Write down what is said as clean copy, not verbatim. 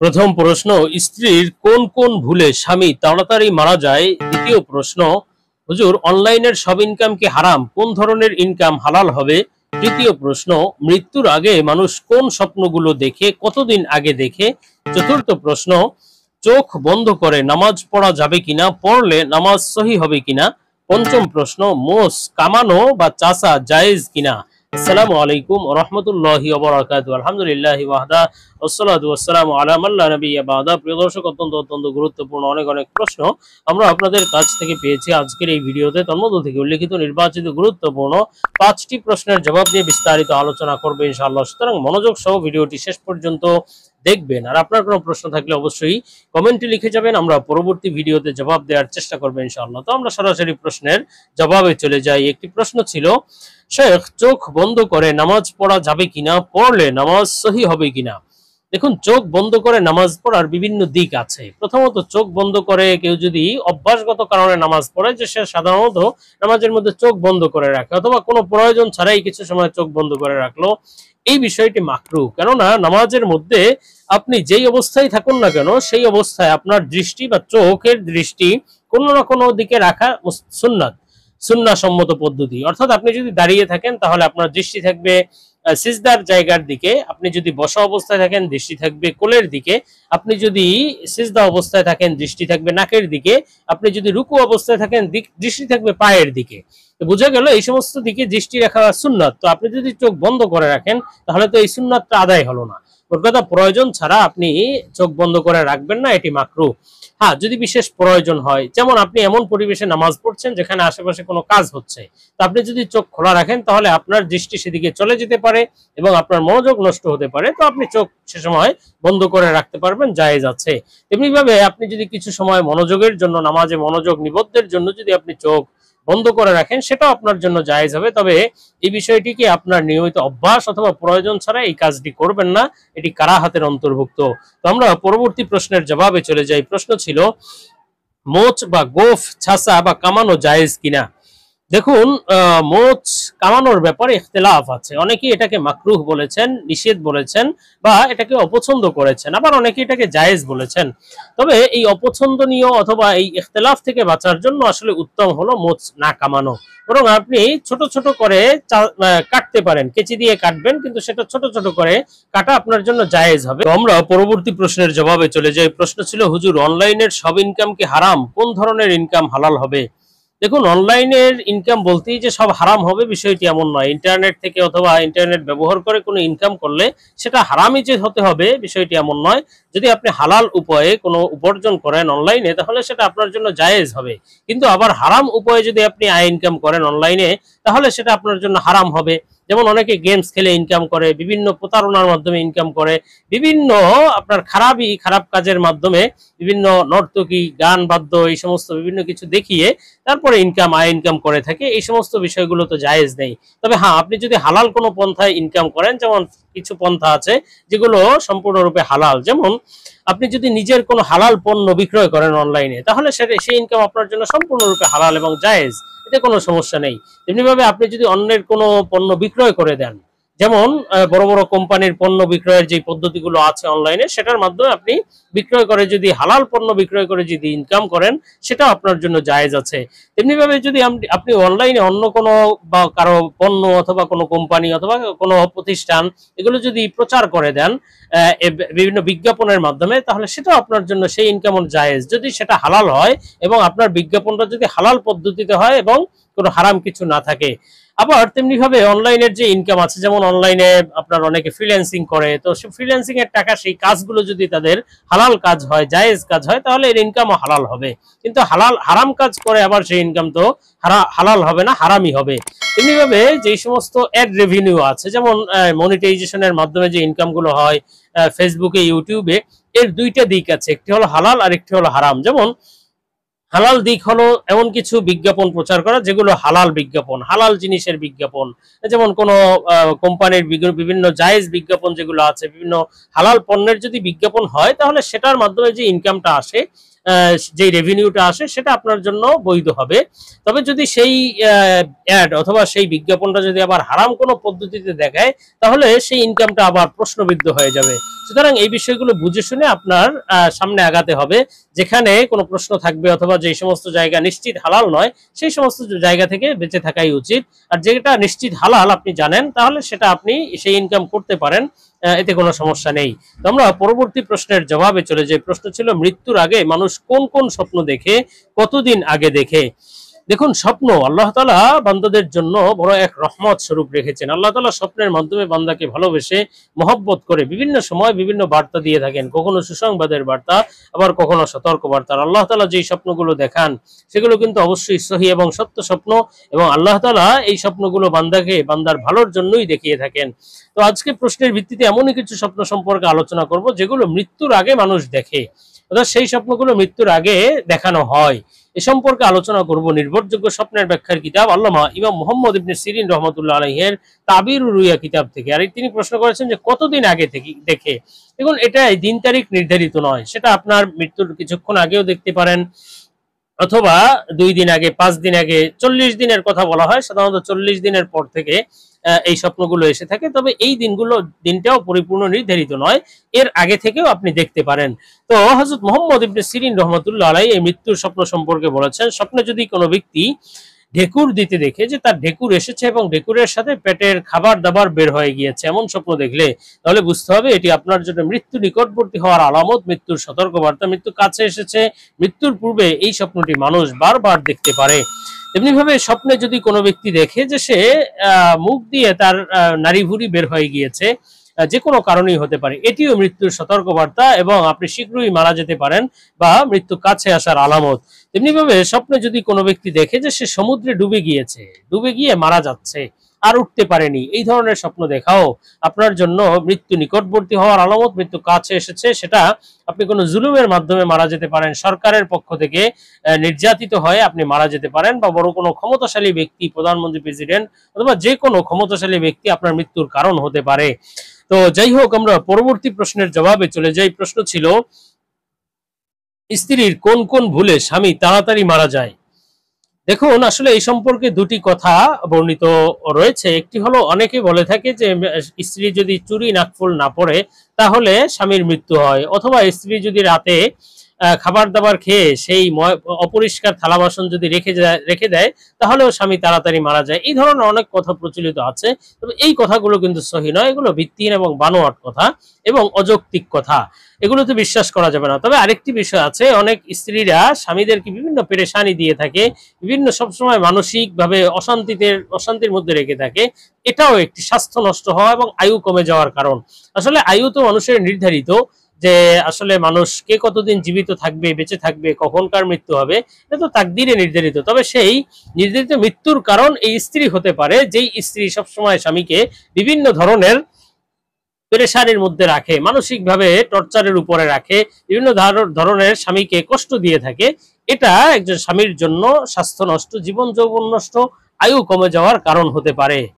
প্রথম প্রশ্ন, স্ত্রীর কোন কোন ভুলে স্বামী তাড়াতাড়ি মারা যায়? দ্বিতীয় প্রশ্ন, হুজুর অনলাইনের সব ইনকাম কি হারাম? কোন ধরনের ইনকাম হালাল হবে? তৃতীয় প্রশ্ন, মৃত্যুর আগে মানুষ কোন স্বপ্নগুলো দেখে, কতদিন আগে দেখে? চতুর্থ প্রশ্ন, চোখ বন্ধ করে নামাজ পড়া যাবে কিনা, পড়লে নামাজ সহি হবে কিনা? পঞ্চম প্রশ্ন, মোষ কামানো বা চাষা জায়েজ কিনা? আসসালামু আলাইকুম ওয়া রাহমাতুল্লাহি ওয়া বারাকাতুহু। আলহামদুলিল্লাহি ওয়াহদা ওয়াসসালাতু ওয়াসসালামু আলা মান লা নাবিয়্যা বা'দা। প্রিয় দর্শক, অত্যন্ত গুরুত্বপূর্ণ অনেক প্রশ্ন আমরা আপনাদের কাছ থেকে পেয়েছি আজকের এই ভিডিওতে। তন্মধ্য থেকে উল্লেখিত নির্বাচিত গুরুত্বপূর্ণ 5টি প্রশ্নের জবাব নিয়ে বিস্তারিত আলোচনা করবে ইনশাআল্লাহ। সুতরাং মনোযোগ সহ ভিডিওটি শেষ পর্যন্ত দেখবেন। আর আপনার কোনো প্রশ্ন থাকলে অবশ্যই কমেন্টে লিখে যাবেন, আমরা পরবর্তী ভিডিওতে জবাব দেওয়ার চেষ্টা করব ইনশাআল্লাহ। তো আমরা সরাসরি প্রশ্নের জবাবে চলে যাই। একটি প্রশ্ন ছিল, শেখ চোখ বন্ধ করে নামাজ পড়া যাবে কিনা, পড়লে নামাজ সহি হবে কিনা? দেখুন, চোখ বন্ধ করে নামাজ পড়ার বিভিন্ন দিক আছে। প্রথমত, চোখ বন্ধ করে কেউ যদি অভ্যাসগত কারণে নামাজ পড়ে, যে সে সাধারণত নামাজের মধ্যে চোখ বন্ধ করে রাখে অথবা কোনো প্রয়োজন ছাড়াই কিছু সময় চোখ বন্ধ করে রাখলো, এই বিষয়টি মাকরুহ। কেননা নামাজের মধ্যে আপনি যেই অবস্থায় থাকুন না কেন, সেই অবস্থায় আপনার দৃষ্টি বা চোখের দৃষ্টি কোনো না কোনো দিকে রাখা সুন্নাত, সুন্নাহ সম্মত পদ্ধতি। অর্থাৎ আপনি যদি দাঁড়িয়ে থাকেন তাহলে আপনার দৃষ্টি থাকবে সিজদার জায়গার দিকে, আপনি যদি বসা অবস্থায় থাকেন দৃষ্টি থাকবে কোলের দিকে, আপনি যদি সিজদা অবস্থায় থাকেন দৃষ্টি থাকবে নাকের দিকে, আপনি যদি রুকু অবস্থায় থাকেন দৃষ্টি থাকবে পায়ের দিকে। তো বোঝা গেল এই সমস্ত দিকে দৃষ্টি রাখা সুন্নাত। তো আপনি যদি চোখ বন্ধ করে রাখেন তাহলে তো এই সুন্নাতটা আদায় হলো না। কথা, প্রয়োজন ছাড়া আপনি চোখ বন্ধ করে রাখবেন না, এটি মাকরুহ। হ্যাঁ, যদি বিশেষ প্রয়োজন হয়, যেমন আপনি এমন পরিবেশে নামাজ পড়ছেন যেখানে আশেপাশে কোনো কাজ হচ্ছে, তো আপনি যদি চোখ খোলা রাখেন তাহলে আপনার দৃষ্টি সেদিকে চলে যেতে পারে এবং আপনার মনোযোগ নষ্ট হতে পারে। তো আপনি চোখ সে সময় বন্ধ করে রাখতে পারবেন, জায়েজ আছে। তেমনি ভাবে আপনি যদি কিছু সময় মনোযোগের জন্য, নামাজে মনোযোগ নিবদ্ধের জন্য যদি আপনি চোখ বন্ধ করে রাখেন, সেটাও আপনার জন্য জায়েজ হবে। তবে এই বিষয়টিকে আপনার নিয়মিত অভ্যাস অথবা প্রয়োজন ছাড়া এই কাজটি করবেন না, এটি কারাহাতের অন্তর্ভুক্ত। তো আমরা পরবর্তী প্রশ্নের জবাবে চলে যাই। প্রশ্ন ছিল, মোচ বা গোফ ছাসা বা কামানো জায়েজ কিনা? দেখুন, মোচ কামানোর ব্যাপারে ইখতিলাফ আছে। অনেকেই এটাকে মাকরুহ বলেছেন, নিষেধ বলেছেন, বা এটাকে অপছন্দ করেছেন, আবার অনেকে এটাকে জায়েজ বলেছেন। তবে এই অপছন্দনীয় অথবা এই ইখতিলাফ থেকে বাঁচার জন্য আসলে উত্তম হলো মোচ না কামানো। বরং আপনি ছোট ছোট করে কাটতে পারেন, কেচি দিয়ে কাটবেন, কিন্তু সেটা ছোট ছোট করে কাটা আপনার জন্য জায়েজ হবে। আমরা পরবর্তী প্রশ্নের জবাবে চলে যাই। প্রশ্ন ছিল, হুজুর অনলাইনের সব ইনকাম কি হারাম? কোন ধরনের ইনকাম হালাল হবে? দেখুন, অনলাইনের ইনকাম বলতেই যে সব হারাম হবে বিষয়টি এমন নয়। ইন্টারনেট থেকে অথবা ইন্টারনেট ব্যবহার করে কোনো ইনকাম করলে সেটা হারামই যে হতে হবে বিষয়টি এমন নয়। যদি আপনি হালাল উপায়ে কোনো উপার্জন করেন অনলাইনে, তাহলে সেটা আপনার জন্য জায়েজ হবে। কিন্তু আবার হারাম উপায়ে যদি আপনি আয় ইনকাম করেন অনলাইনে, তাহলে সেটা আপনার জন্য হারাম হবে। যেমন অনেকে গেমস খেলে ইনকাম করে, বিভিন্ন প্রতারণার মাধ্যমে ইনকাম করে, বিভিন্ন আপনার খারাপ কাজের মাধ্যমে, বিভিন্ন নর্তকী, গান বাদ্য, এই সমস্ত বিভিন্ন কিছু দেখিয়ে তারপরে আয় ইনকাম করে থাকে। এই সমস্ত বিষয়গুলো তো জায়েজ নেই। তবে হ্যাঁ, আপনি যদি হালাল কোনো পন্থায় ইনকাম করেন, যেমন কিছু পন্থা আছে যেগুলো সম্পূর্ণরূপে হালাল, যেমন আপনি যদি নিজের কোনো হালাল পণ্য বিক্রয় করেন অনলাইনে, তাহলে সেই ইনকাম আপনার জন্য সম্পূর্ণরূপে হালাল এবং জায়েজ, এতে কোনো সমস্যা নেই। তেমনিভাবে আপনি যদি অন্যের কোনো পণ্য বিক্রয় করে দেন, যেমন বড় বড় কোম্পানির পণ্য বিক্রয়ের যে পদ্ধতিগুলো আছে অনলাইনে, সেটার মাধ্যমে আপনি বিক্রয় করে যদি হালাল পণ্য বিক্রয় করে যদি ইনকাম করেন, সেটাও আপনার জন্য জায়েজ আছে। তেমনিভাবে যদি আপনি অনলাইনে অন্য কোনো বা কারো পণ্য অথবা কোনো কোম্পানি অথবা কোনো প্রতিষ্ঠান, এগুলো যদি প্রচার করে দেন বিভিন্ন বিজ্ঞাপনের মাধ্যমে, তাহলে সেটাও আপনার জন্য সেই ইনকামও জায়েজ, যদি সেটা হালাল হয় এবং আপনার বিজ্ঞাপনটা যদি হালাল পদ্ধতিতে হয় এবং কোনো হারাম কিছু না থাকে। আবার তেমনি ভাবে অনলাইনের যে ইনকাম আছে, যেমন অনলাইনে আপনার অনেকে ফ্রিল্যান্সিং করে, তো সেই ফ্রিল্যান্সিং এর টাকা, সেই কাজগুলো যদি তাদের হালাল কাজ হয়, জায়েজ কাজ হয়, তাহলে এর ইনকামও হালাল হবে। কিন্তু হারাম কাজ করে আবার সেই ইনকাম তো হালাল হবে না, হারামই হবে। তেমনি ভাবে যেই সমস্ত অ্যাড রেভিনিউ আছে, যেমন মনিটাইজেশনের মাধ্যমে যে ইনকামগুলো হয় ফেসবুকে, ইউটিউবে, এর দুইটা দিক আছে, একটি হলো হালাল আর একটি হলো হারাম। যেমন হালাল দিক হলো এমন কিছু বিজ্ঞাপন প্রচার করা যেগুলো হালাল বিজ্ঞাপন, হালাল জিনিসের বিজ্ঞাপন, যেমন কোনো কোম্পানির বিভিন্ন জায়েজ বিজ্ঞাপন যেগুলো আছে, বিভিন্ন হালাল পণ্যের যদি বিজ্ঞাপন হয়, তাহলে সেটার মাধ্যমে যে ইনকামটা আসে, যে রেভিনিউটা আসে সেটা আপনার জন্য বৈধ হবে। তবে যদি সেই অ্যাড অথবা সেই বিজ্ঞাপনটা যদি আবার হারাম কোনো পদ্ধতিতে দেখায়, তাহলে সেই ইনকামটা আবার প্রশ্নবিদ্ধ হয়ে যাবে। সুতরাং এই বিষয়গুলো বুঝে শুনে আপনার সামনে আগাতে হবে। যেখানে কোনো প্রশ্ন থাকবে অথবা যে সমস্ত জায়গা নিশ্চিত হালাল নয়, সেই সমস্ত জায়গা থেকে বেঁচে থাকাই উচিত। আর যেটা নিশ্চিত হালাল আপনি জানেন, তাহলে সেটা আপনি সেই ইনকাম করতে পারেন, এতে কোনো সমস্যা নেই। তো আমরা পরবর্তী প্রশ্নের জবাবে চলে যাই। প্রশ্ন ছিল, মৃত্যুর আগে মানুষ কোন কোন স্বপ্ন দেখে, কতদিন আগে দেখে? দেখুন, স্বপ্ন আল্লাহ তাআলা বান্দাদের জন্য বড় এক রহমত স্বরূপ রেখেছেন। আল্লাহ তাআলা স্বপ্নের মাধ্যমে বান্দাকে ভালোবেসে মহব্বত করে বিভিন্ন সময় বিভিন্ন বার্তা দিয়ে থাকেন, কখনো সুসংবাদের বার্তা, আবার কখনো সতর্ক বার্তা। আল্লাহ তাআলা যেই স্বপ্নগুলো দেখান সেগুলো কিন্তু অবশ্যই সহি এবং সত্য স্বপ্ন, এবং আল্লাহ তাআলা এই স্বপ্নগুলো বান্দাকে বান্দার ভালোর জন্যই দেখিয়ে থাকেন। তো আজকে প্রশ্নের ভিত্তিতে এমনই কিছু স্বপ্ন সম্পর্কে আলোচনা করব যেগুলো মৃত্যুর আগে মানুষ দেখে, অর্থাৎ সেই স্বপ্নগুলো মৃত্যুর আগে দেখানো হয়। এ সম্পর্কে আলোচনা করব নির্ভরযোগ্য স্বপ্নের ব্যাখ্যার কিতাব আল্লামা ইমাম মুহাম্মদ ইবনে সিরিন রাহমাতুল্লাহ আলাইহির তাবিরুর রুইয়া কিতাব থেকে। আর তিনি প্রশ্ন করেছেন যে কতদিন আগে থেকে দেখে। দেখুন, এটা দিন তারিখ নির্ধারিত নয়, সেটা আপনার মৃত্যুর কিছুক্ষণ আগেও দেখতে পারেন, অথবা 2 দিন আগে, 5 দিন আগে, 40 দিনের কথা বলা হয়। সাধারণত 40 দিনের পর থেকে এই স্বপ্নগুলো এসে থাকে। তবে এই দিনটাও পরিপূর্ণ নির্ধারিত নয়, এর আগে থেকেও আপনি দেখতে পারেন। তো হযরত মুহাম্মদ ইবনে সিরিন রাহমাতুল্লাহ আলাইহি এই মৃত্যুর স্বপ্ন সম্পর্কে বলেছেন, স্বপ্নে যদি কোনো ব্যক্তি ঢেকুর দিতে দেখে, যে তার ঢেকুর এসেছে এবং ঢেকুরের সাথে পেটের খাবার দাবার বের হয়ে গিয়েছে, এমন স্বপ্ন দেখলে তাহলে বুঝতে হবে এটি আপনার জন্য মৃত্যু নিকটবর্তী হওয়ার আলামত, মৃত্যুর সতর্কবার্তা। মৃত্যু কাছে এসেছে। মৃত্যুর পূর্বে এই স্বপ্নটি মানুষ বারবার দেখতে পারে। তেমনি ভাবে স্বপ্নে যদি কোনো ব্যক্তি দেখে যে সে মুখ দিয়ে তার নাড়ি ভুঁড়ি বের হয়ে গিয়েছে, যে কোনো কারণেই হতে পারে, এটিও মৃত্যুর সতর্কবার্তা এবং আপনি শীঘ্রই মারা যেতে পারেন বা মৃত্যু কাছে আসার আলামত। তেমনি ভাবে স্বপ্নে যদি কোনো ব্যক্তি দেখে যে সে সমুদ্রে ডুবে গিয়েছে, ডুবে গিয়ে মারা যাচ্ছে, আর উঠতে পারেনি, এই ধরনের স্বপ্ন দেখাও আপনার জন্য মৃত্যু নিকটবর্তী হওয়ার আলামত, মৃত্যু কাছে এসেছে। সেটা আপনি কোনো জুলুমের মাধ্যমে মারা যেতে পারেন, সরকারের পক্ষ থেকে নির্যাতিত হয়ে আপনি মারা যেতে পারেন, বা বড় কোনো ক্ষমতাশালী ব্যক্তি, প্রধানমন্ত্রী, প্রেসিডেন্ট অথবা যে কোনো ক্ষমতাশালী ব্যক্তি আপনার মৃত্যুর কারণ হতে পারে। তো যাই হোক, আমরা পরবর্তী প্রশ্নের জবাবে চলে যাই। প্রশ্ন ছিল, স্ত্রীর কোন কোন ভুলে স্বামী তাড়াতাড়ি মারা যায়? দেখুন, আসলে এই সম্পর্কে দুটি কথা বর্ণিত রয়েছে। একটি হলো, অনেকে বলে থাকে যে স্ত্রী যদি চুরি নাকফুল না পড়ে তাহলে স্বামীর মৃত্যু হয়, অথবা স্ত্রী যদি রাতে খাবার দাবার খেয়ে সেই অপরিষ্কার থালা বাসন যদি রেখে দেয় তাহলেও স্বামী তাড়াতাড়ি মারা যায়। এই ধরনের অনেক কথা প্রচলিত আছে, তবে এই কথাগুলো কিন্তু সহি নয়। এগুলো ভিত্তিহীন এবং বানোয়াট কথা এবং অযৌক্তিক কথা, এগুলোতে বিশ্বাস করা যাবে না। তবে আরেকটি বিষয় আছে, অনেক স্ত্রীরা স্বামীদেরকে বিভিন্ন পেরেশানি দিয়ে থাকে, বিভিন্ন সবসময় মানসিক ভাবে অশান্তির মধ্যে রেখে থাকে। এটাও একটি স্বাস্থ্য নষ্ট হওয়া এবং আয়ু কমে যাওয়ার কারণ। আসলে আয়ু তো মানুষের নির্ধারিত, যে আসলে মানুষ কে কতদিন জীবিত থাকবে, বেঁচে থাকবে, কখনকার মৃত্যু হবে, এটা তো তাকদীরে নির্ধারিত। তবে সেই নির্ধারিত মৃত্যুর কারণ এই স্ত্রী হতে পারে, যেই স্ত্রী সবসময় স্বামীকে বিভিন্ন ধরনের পেরেশানির মধ্যে রাখে, মানসিকভাবে টর্চারের উপরে রাখে, বিভিন্ন ধরনের স্বামীকে কষ্ট দিয়ে থাকে। এটা একজন স্বামীর জন্য স্বাস্থ্য নষ্ট, জীবন যৌবন নষ্ট, আয়ু কমে যাওয়ার কারণ হতে পারে।